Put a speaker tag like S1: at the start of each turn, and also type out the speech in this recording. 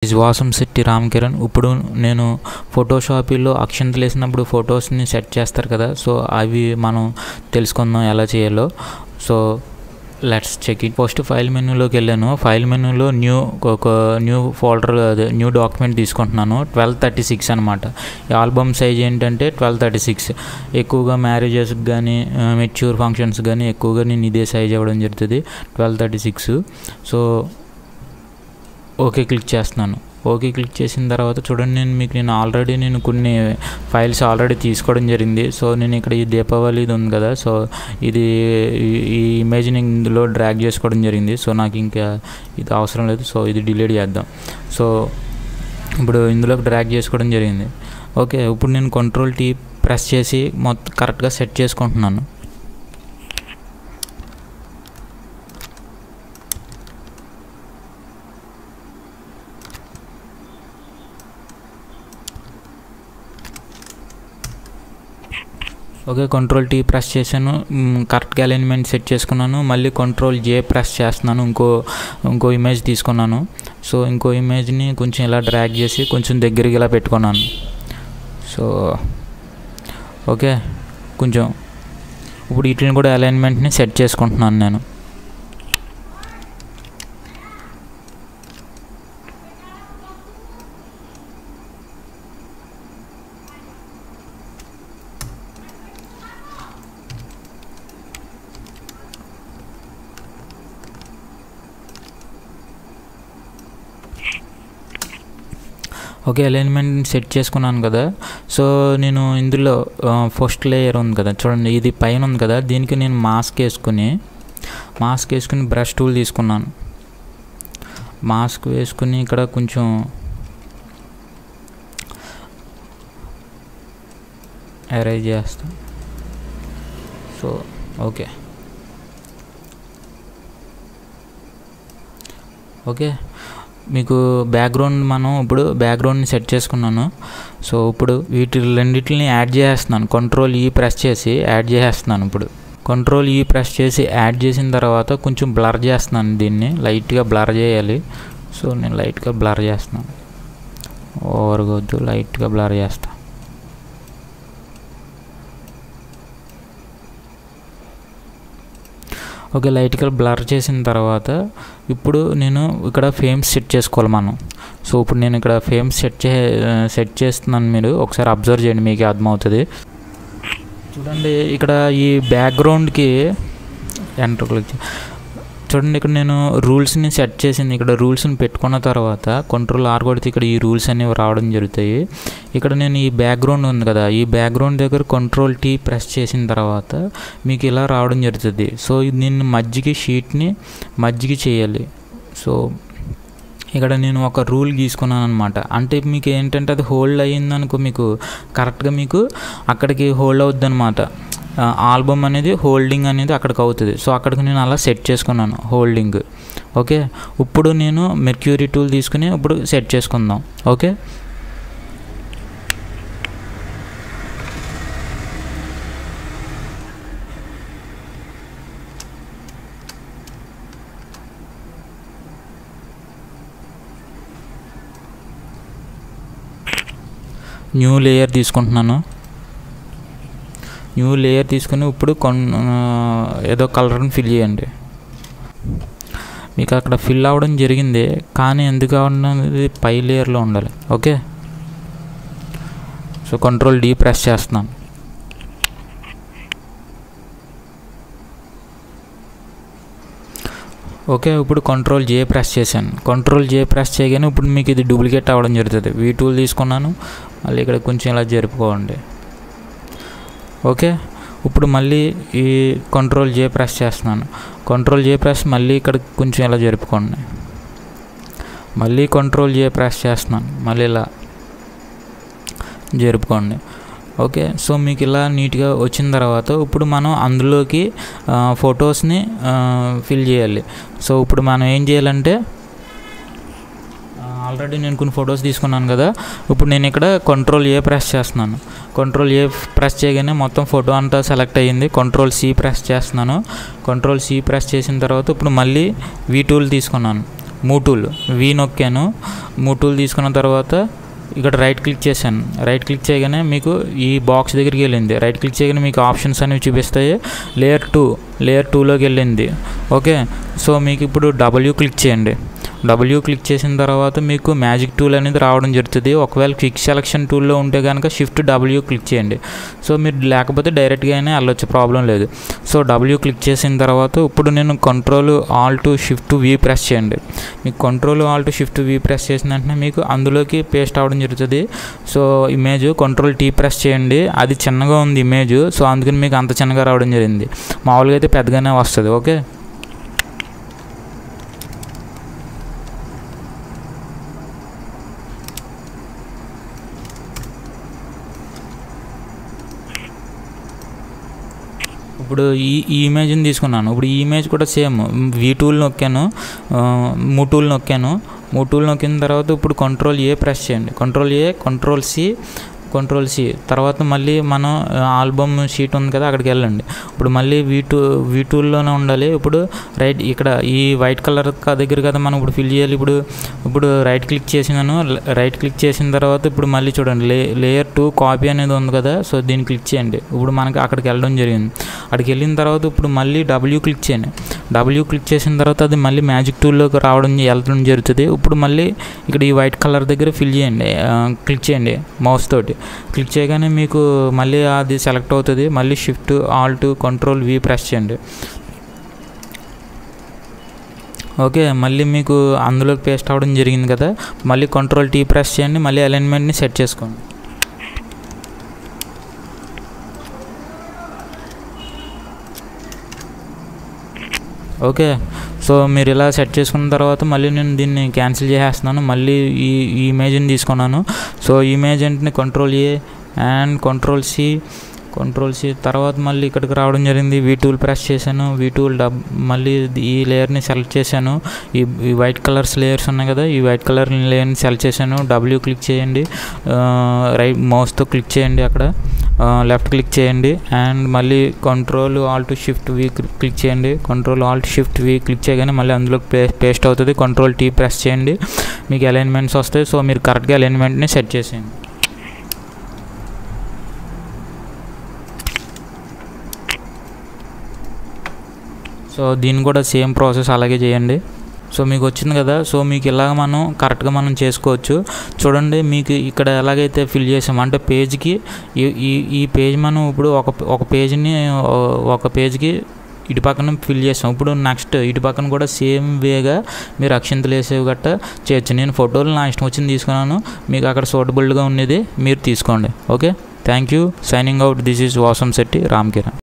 S1: Is Vasamsetti Ram Kiran. ఇప్పుడు నేను ఫోటోషాప్లో అక్షంతలు వేసినప్పుడు ఫొటోస్ని సెట్ చేస్తారు కదా, సో అవి మనం తెలుసుకుందాం ఎలా చేయాలో. So let's check it. First file మెనూలోకి వెళ్ళాను. ఫైల్ మెనూలో న్యూ ఫోల్డర్, అదే న్యూ డాక్యుమెంట్ తీసుకుంటున్నాను. 1236 అనమాట. ఈ ఆల్బమ్ సైజ్ ఏంటంటే 1236. ఎక్కువగా మ్యారేజెస్కి కానీ మెచ్యూర్ ఫంక్షన్స్ కానీ ఎక్కువగా నేను ఇదే సైజ్ అవ్వడం జరుగుతుంది, 1236. సో ఓకే క్లిక్ చేస్తున్నాను. ఓకే క్లిక్ చేసిన తర్వాత చూడండి, నేను కొన్ని ఫైల్స్ ఆల్రెడీ తీసుకోవడం జరిగింది. సో నేను ఇక్కడ ఈ దీపావళి ఇది ఉంది కదా, సో ఈ ఇమేజ్ని ఇందులో డ్రాగ్ చేసుకోవడం జరిగింది. సో నాకు ఇంకా ఇది అవసరం లేదు, సో ఇది డిలీట్ చేద్దాం. సో ఇప్పుడు ఇందులోకి డ్రాగ్ చేసుకోవడం జరిగింది. ఓకే, ఇప్పుడు నేను Ctrl+T ప్రెస్ చేసి మొత్తం కరెక్ట్గా సెట్ చేసుకుంటున్నాను. ఓకే, Ctrl+T ప్రెస్ చేశాను, కరెక్ట్గా అలైన్మెంట్ సెట్ చేసుకున్నాను. మళ్ళీ Ctrl+J ప్రెస్ చేస్తున్నాను. ఇంకో ఇమేజ్ తీసుకున్నాను. సో ఇంకో ఇమేజ్ని కొంచెం ఇలా డ్రాగ్ చేసి కొంచెం దగ్గరికి ఇలా పెట్టుకున్నాను. సో ఓకే, కొంచెం ఇప్పుడు వీటిని కూడా అలైన్మెంట్ని సెట్ చేసుకుంటున్నాను నేను. ఓకే, అలైన్మెంట్ సెట్ చేసుకున్నాను కదా. సో నేను ఇందులో ఫస్ట్ లేయర్ ఉంది కదా, చూడండి ఇది పైన ఉంది కదా, దీనికి నేను మాస్క్ వేసుకుని బ్రష్ టూల్ తీసుకున్నాను. మాస్క్ వేసుకుని ఇక్కడ కొంచెం అరేంజ్ చేస్తాను. సో ఓకే మీకు ఇప్పుడు బ్యాక్గ్రౌండ్ని సెట్ చేసుకున్నాను. సో ఇప్పుడు రెండింటిని యాడ్ చేస్తున్నాను. Ctrl+E ప్రెస్ చేసి యాడ్ చేస్తున్నాను. ఇప్పుడు Ctrl+E ప్రెస్ చేసి యాడ్ చేసిన తర్వాత కొంచెం బ్లర్ చేస్తున్నాను. దీన్ని లైట్గా బ్లర్ చేయాలి. సో నేను లైట్గా బ్లర్ చేస్తున్నాను, ఓవర్గా వద్దు, లైట్గా బ్లర్ చేస్తాను. ఓకే, లైట్గా బ్లర్ చేసిన తర్వాత ఇప్పుడు నేను ఇక్కడ ఫేమ్స్ సెట్ చేసుకోవాలి మనం. సో ఇప్పుడు నేను ఇక్కడ ఫేమ్స్ సెట్ చేస్తున్నాను. మీరు ఒకసారి అబ్జర్వ్ చేయండి, మీకు అర్థమవుతుంది. చూడండి ఇక్కడ ఈ బ్యాక్గ్రౌండ్కి ఎంటర్ క్లిక్ చూడండి. ఇక్కడ నేను రూల్స్ని సెట్ చేసింది. ఇక్కడ రూల్స్ని పెట్టుకున్న తర్వాత Ctrl+R కొడితే ఇక్కడ ఈ రూల్స్ అనేవి రావడం జరుగుతాయి. ఇక్కడ నేను ఈ బ్యాక్గ్రౌండ్ ఉంది కదా, ఈ బ్యాక్గ్రౌండ్ దగ్గర Ctrl+T ప్రెస్ చేసిన తర్వాత మీకు ఇలా రావడం జరుగుతుంది. సో దీన్ని మజ్జిగ చేయాలి. సో ఇక్కడ నేను ఒక రూల్ గీసుకున్నాను అనమాట. అంటే మీకు ఏంటంటే అది హోల్డ్ అయ్యిందనుకో, మీకు కరెక్ట్గా మీకు అక్కడికి హోల్డ్ అవుద్ది అనమాట. ఆల్బమ్ అనేది హోల్డింగ్ అనేది అక్కడికి అవుతుంది. సో అక్కడికి నేను అలా సెట్ చేసుకున్నాను, హోల్డింగ్. ఓకే, ఇప్పుడు నేను మెర్క్యూరీ టూల్ తీసుకుని ఇప్పుడు సెట్ చేసుకుందాం. ఓకే, న్యూ లేయర్ తీసుకుంటున్నాను. న్యూ లేయర్ తీసుకుని ఇప్పుడు ఏదో కలర్ని ఫిల్ చేయండి. మీకు అక్కడ ఫిల్ అవ్వడం జరిగింది, కానీ ఎందుకు అవ్వడం పై లేయర్లో ఉండాలి. ఓకే, సో Ctrl+D ప్రెస్ చేస్తున్నాను. ఓకే, ఇప్పుడు Ctrl+J ప్రెస్ చేశాను. Ctrl+J ప్రెస్ చేయగానే ఇప్పుడు మీకు ఇది డూప్లికేట్ అవ్వడం జరుగుతుంది. V టూల్ తీసుకున్నాను, మళ్ళీ ఇక్కడ కొంచెం ఇలా జరుపుకోండి. ఓకే, ఇప్పుడు మళ్ళీ ఈ Ctrl+J ప్రెస్ చేస్తున్నాను. Ctrl+J ప్రెస్ మళ్ళీ ఇక్కడ కొంచెం ఇలా జరుపుకోండి. మళ్ళీ Ctrl+J ప్రెస్ చేస్తున్నాను, మళ్ళీ ఇలా జరుపుకోండి. ఓకే, సో మీకు ఇలా నీట్గా వచ్చిన తర్వాత ఇప్పుడు మనం అందులోకి ఫొటోస్ని ఫిల్ చేయాలి. సో ఇప్పుడు మనం ఏం చేయాలంటే, ఆల్రెడీ నేను కొన్ని ఫొటోస్ తీసుకున్నాను కదా, ఇప్పుడు నేను ఇక్కడ Ctrl+A ప్రెస్ చేస్తున్నాను. Ctrl+A ప్రెస్ చేయగానే మొత్తం ఫోటో అంతా సెలెక్ట్ అయ్యింది. Ctrl+C ప్రెస్ చేస్తున్నాను. Ctrl+C ప్రెస్ చేసిన తర్వాత ఇప్పుడు మళ్ళీ V టూల్ తీసుకున్నాను. మూవ్ టూల్ వి నొక్కాను. మూవ్ టూల్ తీసుకున్న తర్వాత ఇక్కడ రైట్ క్లిక్ చేశాను. రైట్ క్లిక్ చేయగానే మీకు ఈ బాక్స్ దగ్గరికి వెళ్ళింది. రైట్ క్లిక్ చేయగానే మీకు ఆప్షన్స్ అనేవి చూపిస్తాయి. లేయర్ 2లోకి వెళ్ళింది. ఓకే, సో మీకు ఇప్పుడు డబ్ల్యూ క్లిక్ చేయండి. డబ్ల్యూ క్లిక్ చేసిన తర్వాత మీకు మ్యాజిక్ టూల్ అనేది రావడం జరుగుతుంది. ఒకవేళ క్విక్ సెలక్షన్ టూల్లో ఉంటే కనుక షిఫ్ట్ డబ్ల్యూ క్లిక్ చేయండి. సో మీరు లేకపోతే డైరెక్ట్గా అయినా వెళ్ళొచ్చు, ప్రాబ్లం లేదు. సో డబ్ల్యూ క్లిక్ చేసిన తర్వాత ఇప్పుడు నేను కంట్రోల్ ఆల్ట్ షిఫ్ట్ వి ప్రెస్ చేయండి. మీకు కంట్రోల్ ఆల్ట్ షిఫ్ట్ వి ప్రెస్ చేసిన వెంటనే మీకు అందులోకి పేస్ట్ అవ్వడం జరుగుతుంది. So image control tea press చేయండి. అది చిన్నగా ఉంది ఇమేజ్, సో అందుకని మీకు అంత చిన్నగా రావడం జరిగింది. మామూలుగా అయితే పెద్దగానే వస్తుంది. ఓకే, ఇప్పుడు ఈ ఇమేజ్ని తీసుకున్నాను. ఇప్పుడు ఈ ఇమేజ్ కూడా సేమ్ వి టూల్ నొక్కాను, మూవ్ టూల్ నొక్కాను. మూవ్ టూల్ నొక్కిన తర్వాత ఇప్పుడు కంట్రోల్ ఏ ప్రెస్ చేయండి. కంట్రోల్ ఏ, కంట్రోల్ సి తర్వాత మళ్ళీ మనం ఆల్బమ్ షీట్ ఉంది కదా, అక్కడికి వెళ్ళండి. ఇప్పుడు మళ్ళీ వి టూల్లోనే ఉండాలి. ఇప్పుడు రైట్ ఇక్కడ ఈ వైట్ కలర్ దగ్గర కదా మనం ఇప్పుడు ఫిల్ చేయాలి. ఇప్పుడు రైట్ క్లిక్ చేసినాను. రైట్ క్లిక్ చేసిన తర్వాత ఇప్పుడు మళ్ళీ చూడండి లేయర్ 2 కాపీ అనేది ఉంది కదా, సో దీన్ని క్లిక్ చేయండి. ఇప్పుడు మనకి అక్కడికి వెళ్ళడం జరిగింది. అక్కడికి వెళ్ళిన తర్వాత ఇప్పుడు మళ్ళీ డబ్ల్యూ క్లిక్ చేయండి. డబ్ల్యూ క్లిక్ చేసిన తర్వాత అది మళ్ళీ మ్యాజిక్ టూల్లోకి వెళ్ళడం జరుగుతుంది. ఇప్పుడు మళ్ళీ ఇక్కడ ఈ వైట్ కలర్ దగ్గర ఫిల్ చేయండి, క్లిక్ చేయండి మౌస్ తోటి. క్లిక్ చేయగానే మీకు మళ్ళీ అది సెలెక్ట్ అవుతుంది. మళ్ళీ shift Alt control V press చేయండి. ఓకే, మళ్ళీ మీకు అందులోకి పేస్ట్ అవ్వడం జరిగింది కదా. మళ్ళీ కంట్రోల్ టీ ప్రెస్ చేయండి. మళ్ళీ అలైన్మెంట్ని సెట్ చేసుకోండి. ఓకే, సో మీరు ఇలా సెట్ చేసుకున్న తర్వాత మళ్ళీ నేను దీన్ని క్యాన్సిల్ చేసేస్తున్నాను. మళ్ళీ ఈ ఇమేజ్ని తీసుకున్నాను. సో ఈ ఇమేజ్ అంటే control A and control C తర్వాత మళ్ళీ ఇక్కడికి రావడం జరిగింది. వి టూల్ ప్రెస్ చేశాను. వి టూల్ మళ్ళీ ఈ లేయర్ని సెలెక్ట్ చేశాను. ఈ వైట్ కలర్స్ లేయర్స్ ఉన్నాయి కదా, ఈ వైట్ కలర్ లేయర్ని సెలెక్ట్ చేశాను. డబ్ల్యూ క్లిక్ చేయండి, రైట్ మౌస్తో క్లిక్ చేయండి, అక్కడ లెఫ్ట్ క్లిక్ చేయండి అండ్ మళ్ళీ కంట్రోల్ ఆల్ట్ షిఫ్ట్ వి క్లిక్ చేయండి. కంట్రోల్ ఆల్ట్ షిఫ్ట్ వి క్లిక్ చేయగానే మళ్ళీ అందులో పేస్ట్ అవుతుంది. కంట్రోల్ టీ ప్రెస్ చేయండి, మీకు అలైన్మెంట్స్ వస్తాయి. సో మీరు కరెక్ట్గా అలైన్మెంట్ని సెట్ చేసేయండి. సో దీన్ని కూడా సేమ్ ప్రాసెస్ అలాగే చేయండి. సో మీకు వచ్చింది కదా, సో మీకు ఇలాగ మనం కరెక్ట్గా మనం చేసుకోవచ్చు. చూడండి, మీకు ఇక్కడ ఎలాగైతే ఫిల్ చేసాము అంటే పేజ్కి ఈ పేజ్ మనం ఇప్పుడు ఒక పేజ్కి ఇటు పక్కన ఫిల్ చేసాం. ఇప్పుడు నెక్స్ట్ ఇటు పక్కన కూడా సేమ్ వేగా మీరు అక్షింతలు వేసేవి గట్ట చేయొచ్చు. నేను ఫోటోలు నా ఇష్టం వచ్చింది తీసుకున్నాను, మీకు అక్కడ సూటబుల్గా ఉన్నది మీరు తీసుకోండి. Okay, thank you. Signing out. This is వాసమ్ Shetty Ram Kiran.